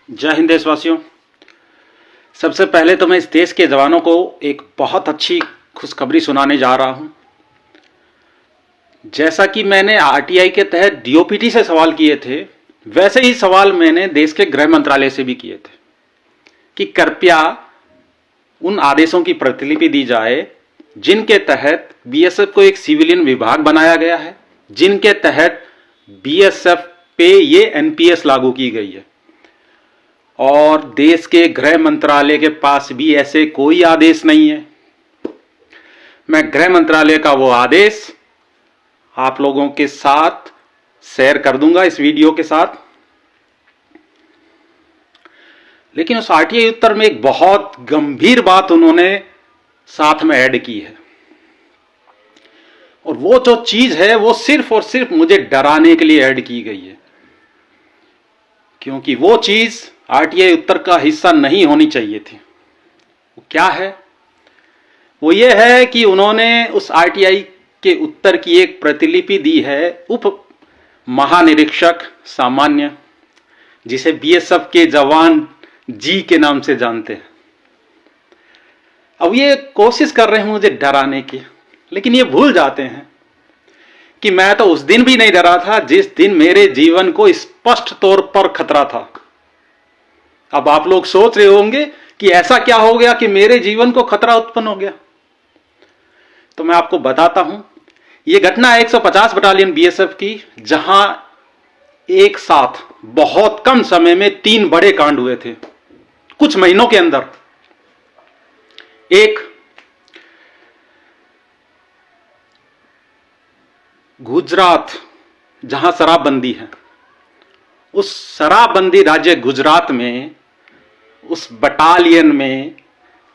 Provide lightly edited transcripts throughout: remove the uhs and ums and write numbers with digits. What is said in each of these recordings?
जय हिंद देशवासियों। सबसे पहले तो मैं इस देश के जवानों को एक बहुत अच्छी खुशखबरी सुनाने जा रहा हूं। जैसा कि मैंने आरटीआई के तहत डीओपीटी से सवाल किए थे, वैसे ही सवाल मैंने देश के गृह मंत्रालय से भी किए थे कि कृपया उन आदेशों की प्रतिलिपि दी जाए जिनके तहत बीएसएफ को एक सिविलियन विभाग बनाया गया है, जिनके तहत बीएसएफ पे ये एनपीएस लागू की गई है। और देश के गृह मंत्रालय के पास भी ऐसे कोई आदेश नहीं है। मैं गृह मंत्रालय का वो आदेश आप लोगों के साथ शेयर कर दूंगा इस वीडियो के साथ। लेकिन उस आरटीआई उत्तर में एक बहुत गंभीर बात उन्होंने साथ में ऐड की है, और वो जो चीज है वो सिर्फ और सिर्फ मुझे डराने के लिए ऐड की गई है, क्योंकि वो चीज आरटीआई उत्तर का हिस्सा नहीं होनी चाहिए थी। वो क्या है? वो ये है कि उन्होंने उस आरटीआई के उत्तर की एक प्रतिलिपि दी है उप महानिरीक्षक सामान्य, जिसे बीएसएफ के जवान जी के नाम से जानते हैं। अब ये कोशिश कर रहे हैं मुझे डराने की, लेकिन ये भूल जाते हैं कि मैं तो उस दिन भी नहीं डरा था जिस दिन मेरे जीवन को स्पष्ट तौर पर खतरा था। अब आप लोग सोच रहे होंगे कि ऐसा क्या हो गया कि मेरे जीवन को खतरा उत्पन्न हो गया। तो मैं आपको बताता हूं। यह घटना है 150 बटालियन बीएसएफ की, जहां एक साथ बहुत कम समय में 3 बड़े कांड हुए थे कुछ महीनों के अंदर। एक, गुजरात, जहां शराबबंदी है, उस शराबबंदी राज्य गुजरात में उस बटालियन में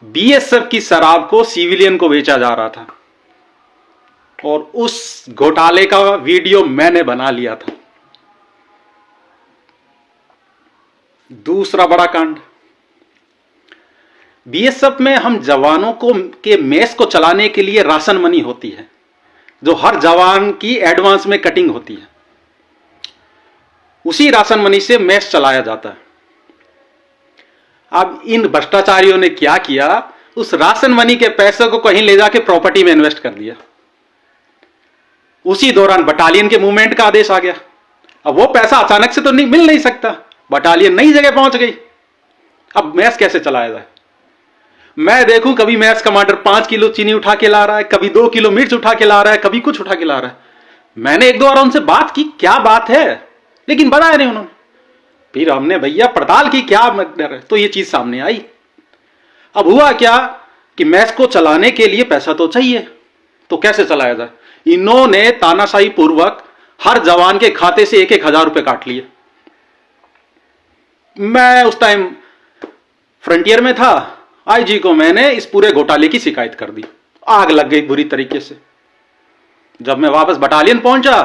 बीएसएफ की शराब को सिविलियन को बेचा जा रहा था, और उस घोटाले का वीडियो मैंने बना लिया था। दूसरा बड़ा कांड, बीएसएफ में हम जवानों को के मेस को चलाने के लिए राशन मनी होती है, जो हर जवान की एडवांस में कटिंग होती है। उसी राशन मनी से मेस चलाया जाता है। अब इन भ्रष्टाचारियों ने क्या किया, उस राशन मनी के पैसे को कहीं ले जाके प्रॉपर्टी में इन्वेस्ट कर दिया। उसी दौरान बटालियन के मूवमेंट का आदेश आ गया। अब वो पैसा अचानक से तो नहीं मिल नहीं सकता, बटालियन नई जगह पहुंच गई। अब मैस कैसे चलाया जाए? मैं देखूं कभी मैस कमांडर 5 किलो चीनी उठा के ला रहा है, कभी 2 किलो मिर्च उठा के ला रहा है, कभी कुछ उठा के ला रहा है। मैंने 1-2 बार उनसे बात की, क्या बात है, लेकिन बताया नहीं उन्होंने। फिर हमने भैया पड़ताल की, क्या डर है, तो ये चीज सामने आई। अब हुआ क्या कि मैस को चलाने के लिए पैसा तो चाहिए, तो कैसे चलाया जाए? इन्होंने तानाशाही पूर्वक हर जवान के खाते से 1-1 हजार रुपए काट लिए। मैं उस टाइम फ्रंटियर में था। आईजी को मैंने इस पूरे घोटाले की शिकायत कर दी। आग लग गई बुरी तरीके से। जब मैं वापस बटालियन पहुंचा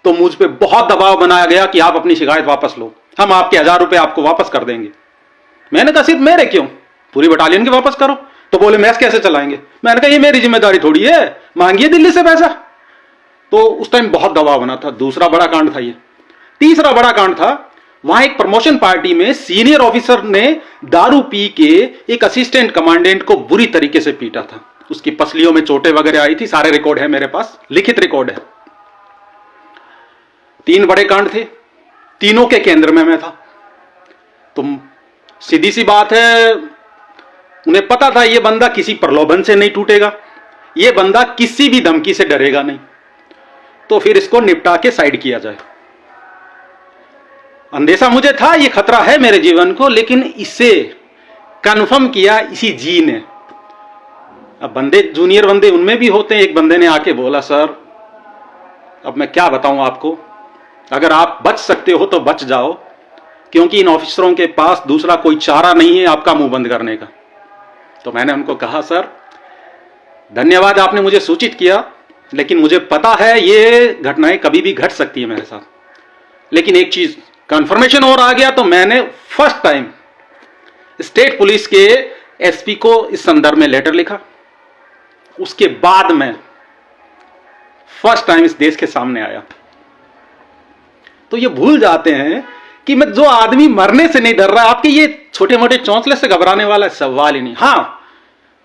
तो मुझ पे बहुत दबाव बनाया गया कि आप अपनी शिकायत वापस लो, हम आपके 1000 रुपए आपको वापस कर देंगे। मैंने कहा सिर्फ मेरे क्यों, पूरी बटालियन के वापस करो। तो बोले मैस कैसे चलाएंगे? मैंने कहा ये मेरी जिम्मेदारी थोड़ी है, मांगिए दिल्ली से पैसा। तो उस टाइम बहुत दबाव बना था। दूसरा बड़ा कांड था ये। तीसरा बड़ा कांड था, वहां एक प्रमोशन पार्टी में सीनियर ऑफिसर ने दारू पी के एक असिस्टेंट कमांडेंट को बुरी तरीके से पीटा था। उसकी पसलियों में चोटें वगैरह आई थी, सारे रिकॉर्ड है मेरे पास, लिखित रिकॉर्ड है। 3 बड़े कांड थे, तीनों के केंद्र में मैं था। तो सीधी सी बात है, उन्हें पता था ये बंदा किसी प्रलोभन से नहीं टूटेगा, ये बंदा किसी भी धमकी से डरेगा नहीं, तो फिर इसको निपटा के साइड किया जाए। अंदेशा मुझे था ये खतरा है मेरे जीवन को, लेकिन इसे कंफर्म किया इसी जी ने। अब बंदे, जूनियर बंदे उनमें भी होते हैं। एक बंदे ने आके बोला, सर अब मैं क्या बताऊं आपको, अगर आप बच सकते हो तो बच जाओ, क्योंकि इन ऑफिसरों के पास दूसरा कोई चारा नहीं है आपका मुंह बंद करने का। तो मैंने उनको कहा, सर धन्यवाद आपने मुझे सूचित किया, लेकिन मुझे पता है ये घटनाएं कभी भी घट सकती है मेरे साथ। लेकिन एक चीज कंफर्मेशन और आ गया, तो मैंने फर्स्ट टाइम स्टेट पुलिस के एसपी को इस संदर्भ में लेटर लिखा। उसके बाद में फर्स्ट टाइम इस देश के सामने आया। तो ये भूल जाते हैं कि मैं जो आदमी मरने से नहीं डर रहा, आपके ये छोटे मोटे चौंसले से घबराने वाला सवाल ही नहीं। हाँ,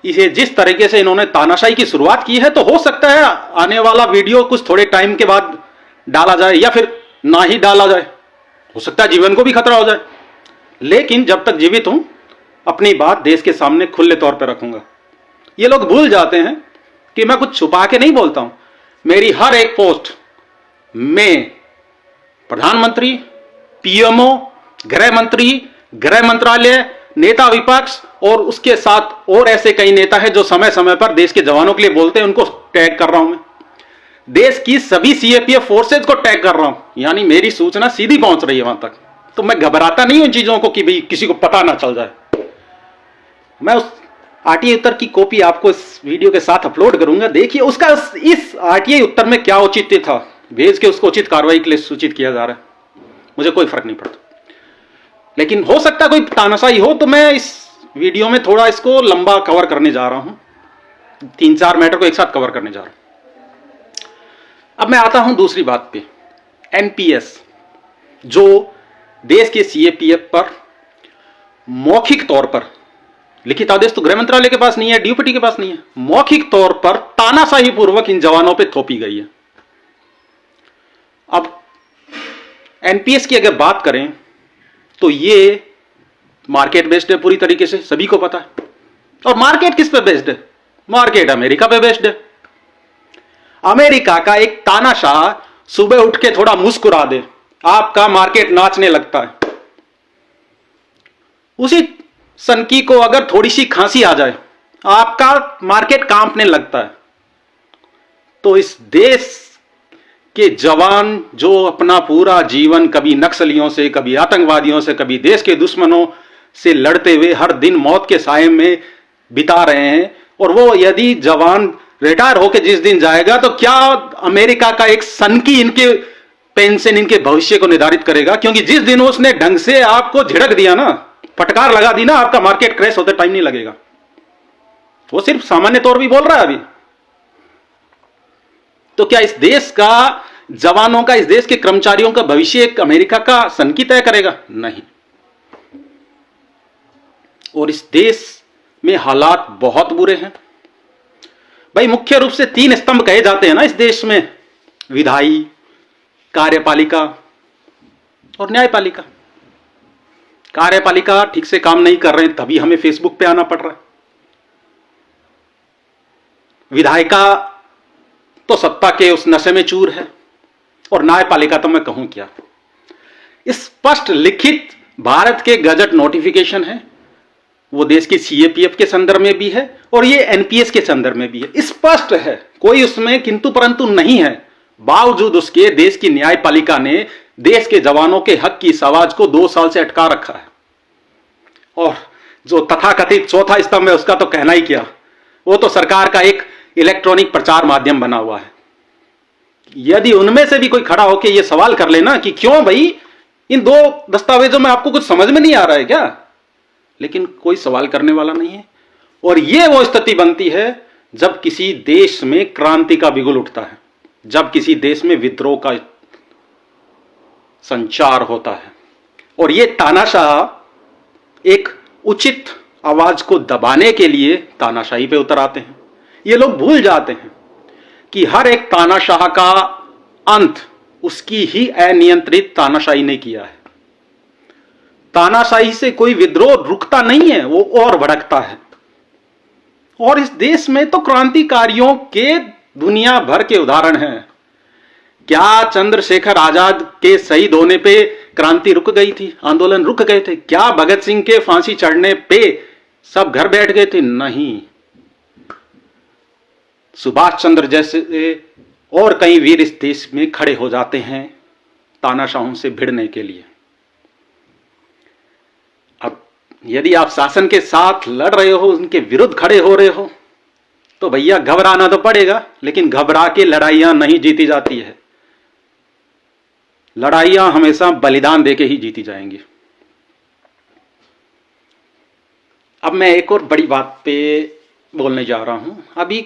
इसे जिस तरीके से इन्होंने तानाशाही की शुरुआत की है, तो हो सकता है आने वाला वीडियो कुछ थोड़े टाइम के बाद डाला जाए या फिर ना ही डाला जाए, हो सकता है जीवन को भी खतरा हो जाए, लेकिन जब तक जीवित हूं अपनी बात देश के सामने खुले तौर पर रखूंगा। ये लोग भूल जाते हैं कि मैं कुछ छुपा के नहीं बोलता हूं। मेरी हर एक पोस्ट में प्रधानमंत्री, पीएमओ, गृह मंत्री, गृह मंत्रालय, नेता विपक्ष और उसके साथ और ऐसे कई नेता हैं जो समय समय पर देश के जवानों के लिए बोलते हैं, उनको टैग कर रहा हूं। मैं देश की सभी सीएपीएफ फोर्सेज को टैग कर रहा हूं, यानी मेरी सूचना सीधी पहुंच रही है वहां तक। तो मैं घबराता नहीं हूं इन चीजों को कि भाई किसी को पता ना चल जाए। मैं उस आरटीआई उत्तर की कॉपी आपको इस वीडियो के साथ अपलोड करूंगा, देखिए उसका इस आरटीआई उत्तर में क्या औचित्य था, भेज के उसको उचित कार्रवाई के लिए सूचित किया जा रहा है, मुझे कोई फर्क नहीं पड़ता। लेकिन हो सकता है कोई तानाशाही हो, तो मैं इस वीडियो में थोड़ा इसको लंबा कवर करने जा रहा हूं, 3-4 मैटर को एक साथ कवर करने जा रहा हूं। अब मैं आता हूं दूसरी बात पे, एनपीएस, जो देश के सीएपीएफ पर मौखिक तौर पर, लिखित आदेश तो गृह मंत्रालय के पास नहीं है, डीओपीटी के पास नहीं है, मौखिक तौर पर तानाशाही पूर्वक इन जवानों पे थोपी गई है। अब एनपीएस की अगर बात करें तो ये मार्केट बेस्ड है पूरी तरीके से, सभी को पता है। और मार्केट किस पे बेस्ड है? मार्केट अमेरिका पे बेस्ड है। अमेरिका का एक तानाशाह सुबह उठ के थोड़ा मुस्कुरा दे, आपका मार्केट नाचने लगता है। उसी सनकी को अगर थोड़ी सी खांसी आ जाए, आपका मार्केट कांपने लगता है। तो इस देश के जवान जो अपना पूरा जीवन कभी नक्सलियों से, कभी आतंकवादियों से, कभी देश के दुश्मनों से लड़ते हुए हर दिन मौत के साए में बिता रहे हैं, और वो यदि जवान रिटायर होकर जिस दिन जाएगा, तो क्या अमेरिका का एक सनकी इनके पेंशन, इनके भविष्य को निर्धारित करेगा? क्योंकि जिस दिन उसने ढंग से आपको झिड़क दिया ना, फटकार लगा दी ना, आपका मार्केट क्रैश होते टाइम नहीं लगेगा। वो सिर्फ सामान्य तौर भी बोल रहा है अभी। तो क्या इस देश का जवानों का, इस देश के कर्मचारियों का भविष्य एक अमेरिका का सनकी तय करेगा? नहीं। और इस देश में हालात बहुत बुरे हैं भाई। मुख्य रूप से 3 स्तंभ कहे जाते हैं ना इस देश में, विधायी, कार्यपालिका और न्यायपालिका। कार्यपालिका ठीक से काम नहीं कर रहे हैं, तभी हमें फेसबुक पे आना पड़ रहा है। विधायिका तो सत्ता के उस नशे में चूर है, और न्यायपालिका तो मैं कहूं क्या। स्पष्ट लिखित भारत के गजट नोटिफिकेशन है, वो देश की सीएपीएफ के संदर्भ में भी है और ये एनपीएस के संदर्भ में भी है। स्पष्ट है, कोई उसमें किंतु परंतु नहीं है। बावजूद उसके देश की न्यायपालिका ने देश के जवानों के हक की इस आवाज को 2 साल से अटका रखा है। और जो तथाकथित चौथा स्तंभ है, उसका तो कहना ही क्या, वो तो सरकार का एक इलेक्ट्रॉनिक प्रचार माध्यम बना हुआ है। यदि उनमें से भी कोई खड़ा होकर यह सवाल कर लेना कि क्यों भाई इन 2 दस्तावेजों में आपको कुछ समझ में नहीं आ रहा है क्या, लेकिन कोई सवाल करने वाला नहीं है। और यह वो स्थिति बनती है जब किसी देश में क्रांति का बिगुल उठता है, जब किसी देश में विद्रोह का संचार होता है, और यह तानाशाह एक उचित आवाज को दबाने के लिए तानाशाही पे उतर आते हैं। ये लोग भूल जाते हैं कि हर एक तानाशाह का अंत उसकी ही अनियंत्रित तानाशाही ने किया है। तानाशाही से कोई विद्रोह रुकता नहीं है, वो और भड़कता है। और इस देश में तो क्रांतिकारियों के दुनिया भर के उदाहरण हैं। क्या चंद्रशेखर आजाद के शहीद होने पे क्रांति रुक गई थी, आंदोलन रुक गए थे? क्या भगत सिंह के फांसी चढ़ने पे सब घर बैठ गए थे? नहीं। सुभाष चंद्र जैसे और कई वीर इस देश में खड़े हो जाते हैं तानाशाहों से भिड़ने के लिए। अब यदि आप शासन के साथ लड़ रहे हो, उनके विरुद्ध खड़े हो रहे हो, तो भैया घबराना तो पड़ेगा, लेकिन घबरा के लड़ाइयां नहीं जीती जाती है। लड़ाइयां हमेशा बलिदान देके ही जीती जाएंगी। अब मैं एक और बड़ी बात पे बोलने जा रहा हूं। अभी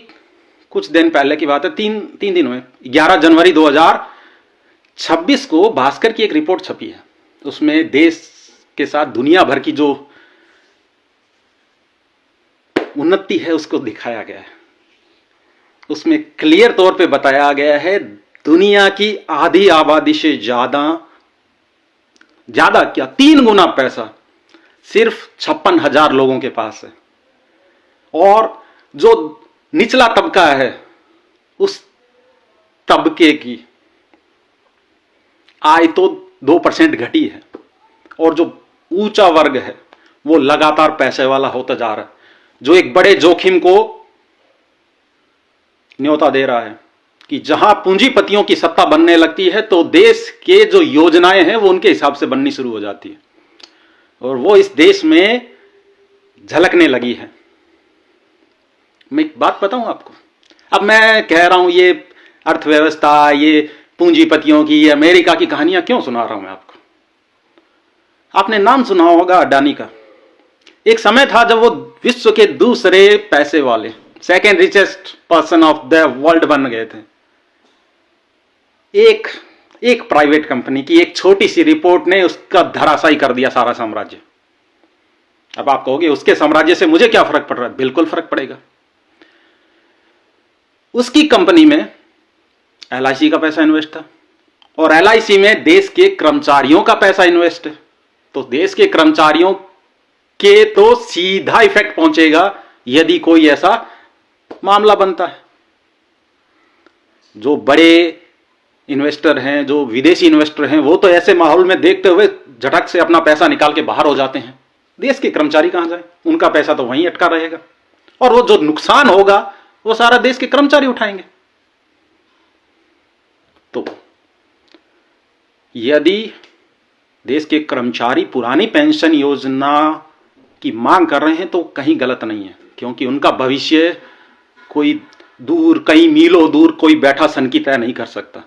कुछ दिन पहले की बात है, तीन दिन हुए। 11 जनवरी 2026 को भास्कर की एक रिपोर्ट छपी है। उसमें देश के साथ दुनिया भर की जो उन्नति है उसको दिखाया गया है। उसमें क्लियर तौर पे बताया गया है दुनिया की आधी आबादी से ज्यादा क्या 3 गुना पैसा सिर्फ 56,000 लोगों के पास है, और जो निचला तबका है उस तबके की आय तो 2% घटी है, और जो ऊंचा वर्ग है वो लगातार पैसे वाला होता जा रहा है, जो एक बड़े जोखिम को न्योता दे रहा है कि जहां पूंजीपतियों की सत्ता बनने लगती है तो देश के जो योजनाएं हैं वो उनके हिसाब से बननी शुरू हो जाती है, और वो इस देश में झलकने लगी है। मैं एक बात बताऊं आपको, अब मैं कह रहा हूं ये अर्थव्यवस्था, ये पूंजीपतियों की, ये अमेरिका की कहानियां क्यों सुना रहा हूं मैं आपको। आपने नाम सुना होगा अडानी का। एक समय था जब वो विश्व के दूसरे पैसे वाले, second richest person of the world बन गए थे। एक प्राइवेट कंपनी की एक छोटी सी रिपोर्ट ने उसका धराशायी कर दिया सारा साम्राज्य। अब आप कहोगे उसके साम्राज्य से मुझे क्या फर्क पड़ रहा है? बिल्कुल फर्क पड़ेगा। उसकी कंपनी में LIC का पैसा इन्वेस्ट था, और LIC में देश के कर्मचारियों का पैसा इन्वेस्ट है, तो देश के कर्मचारियों के तो सीधा इफेक्ट पहुंचेगा यदि कोई ऐसा मामला बनता है। जो बड़े इन्वेस्टर हैं, जो विदेशी इन्वेस्टर हैं, वो तो ऐसे माहौल में देखते हुए झटक से अपना पैसा निकाल के बाहर हो जाते हैं। देश के कर्मचारी कहां जाए? उनका पैसा तो वहीं अटका रहेगा, और वो जो नुकसान होगा वो सारा देश के कर्मचारी उठाएंगे। तो यदि देश के कर्मचारी पुरानी पेंशन योजना की मांग कर रहे हैं तो कहीं गलत नहीं है, क्योंकि उनका भविष्य कोई दूर, कई मीलों दूर कोई बैठा सन की तय नहीं कर सकता।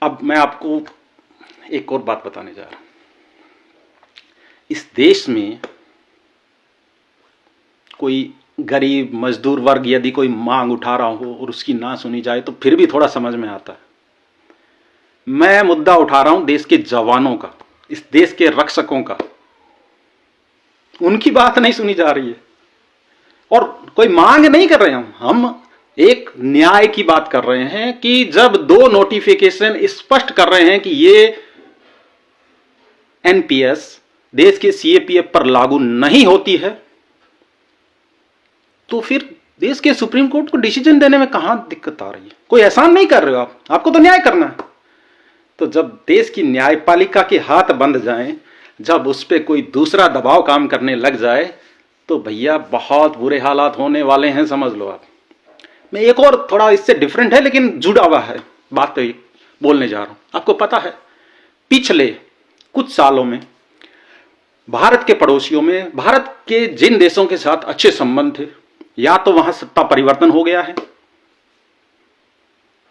अब मैं आपको एक और बात बताने जा रहा हूं। इस देश में कोई गरीब मजदूर वर्ग यदि कोई मांग उठा रहा हो और उसकी ना सुनी जाए तो फिर भी थोड़ा समझ में आता है। मैं मुद्दा उठा रहा हूं देश के जवानों का, इस देश के रक्षकों का। उनकी बात नहीं सुनी जा रही है, और कोई मांग नहीं कर रहे हैं हम एक न्याय की बात कर रहे हैं कि जब 2 नोटिफिकेशन स्पष्ट कर रहे हैं कि ये NPS देश के CAPF पर लागू नहीं होती है, तो फिर देश के सुप्रीम कोर्ट को डिसीजन देने में कहां दिक्कत आ रही है? कोई एहसान नहीं कर रहे हो आप, आपको तो न्याय करना है। तो जब देश की न्यायपालिका के हाथ बंध जाएं, जब उस पर कोई दूसरा दबाव काम करने लग जाए, तो भैया बहुत बुरे हालात होने वाले हैं, समझ लो आप। मैं एक और थोड़ा इससे डिफरेंट है लेकिन जुड़ा हुआ है बात पे बोलने जा रहा हूं। आपको पता है पिछले कुछ सालों में भारत के पड़ोसियों में, भारत के जिन देशों के साथ अच्छे संबंध थे, या तो वहां सत्ता परिवर्तन हो गया है,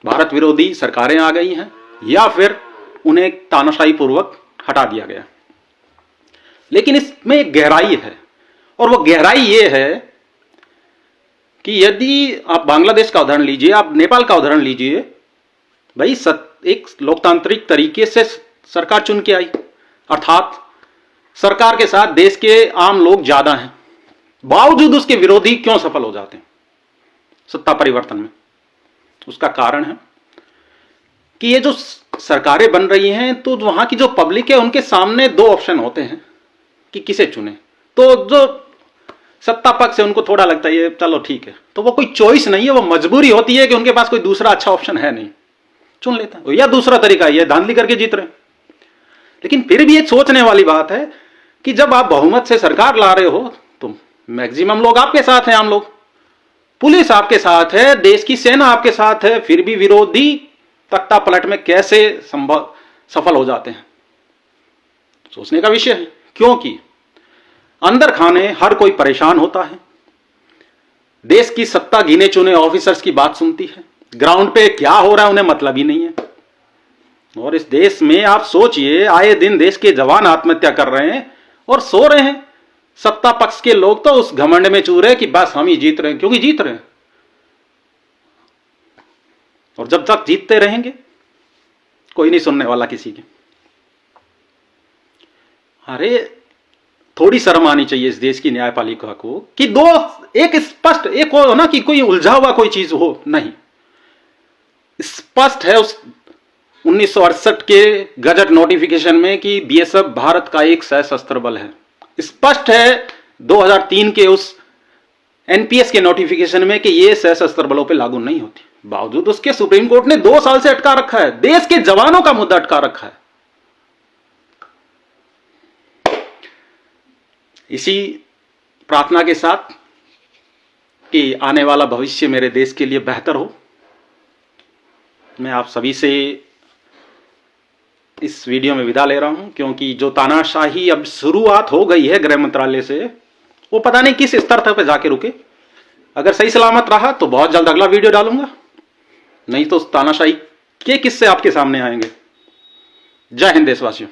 भारत विरोधी सरकारें आ गई हैं, या फिर उन्हें तानाशाही पूर्वक हटा दिया गया। लेकिन इसमें एक गहराई है, और वो गहराई ये है कि यदि आप बांग्लादेश का उदाहरण लीजिए, आप नेपाल का उदाहरण लीजिए, भाई एक लोकतांत्रिक तरीके से सरकार चुन के आई, अर्थात सरकार के साथ देश के आम लोग ज्यादा हैं, बावजूद उसके विरोधी क्यों सफल हो जाते हैं सत्ता परिवर्तन में? उसका कारण है कि ये जो सरकारें बन रही हैं तो वहां की जो पब्लिक है उनके सामने 2 ऑप्शन होते हैं कि किसे चुने। तो जो सत्ता पक्ष है उनको थोड़ा लगता है ये चलो ठीक है, तो वो कोई चॉइस नहीं है, वो मजबूरी होती है कि उनके पास कोई दूसरा अच्छा ऑप्शन है नहीं, चुन लेता है। या दूसरा तरीका ये धांधली करके जीत रहे हैं। लेकिन फिर भी एक सोचने वाली बात है कि जब आप बहुमत से सरकार ला रहे हो तो मैक्सिमम लोग आपके साथ हैं, आम लोग, पुलिस आपके साथ है, देश की सेना आपके साथ है, फिर भी विरोधी तख्ता पलट में कैसे सफल हो जाते हैं, सोचने का विषय है। क्योंकि अंदर खाने हर कोई परेशान होता है, देश की सत्ता गिने चुने ऑफिसर्स की बात सुनती है, ग्राउंड पे क्या हो रहा है उन्हें मतलब ही नहीं है। और इस देश में आप सोचिए, आए दिन देश के जवान आत्महत्या कर रहे हैं और सो रहे हैं। सत्ता पक्ष के लोग तो उस घमंड में चूर रहे कि बस हम ही जीत रहे हैं, क्योंकि जीत रहे हैं। और जब तक जीतते रहेंगे कोई नहीं सुनने वाला किसी की। अरे थोड़ी शर्म आनी चाहिए इस देश की न्यायपालिका को कि दो एक स्पष्ट, एक हो ना कि कोई उलझा हुआ कोई चीज हो, नहीं, स्पष्ट है उस 1968 के गजट नोटिफिकेशन में कि बीएसएफ भारत का एक सशस्त्र बल है। स्पष्ट है 2003 के उस एनपीएस के नोटिफिकेशन में कि ये सशस्त्र बलों पे लागू नहीं होती। बावजूद उसके सुप्रीम कोर्ट ने 2 साल से अटका रखा है। देश के जवानों का मुद्दा अटका रखा है। इसी प्रार्थना के साथ कि आने वाला भविष्य मेरे देश के लिए बेहतर हो, मैं आप सभी से इस वीडियो में विदा ले रहा हूं, क्योंकि जो तानाशाही अब शुरुआत हो गई है गृह मंत्रालय से, वो पता नहीं किस स्तर तक जाके रुके। अगर सही सलामत रहा तो बहुत जल्द अगला वीडियो डालूंगा, नहीं तो उस तानाशाही के किस्से आपके सामने आएंगे। जय हिंद देशवासियों।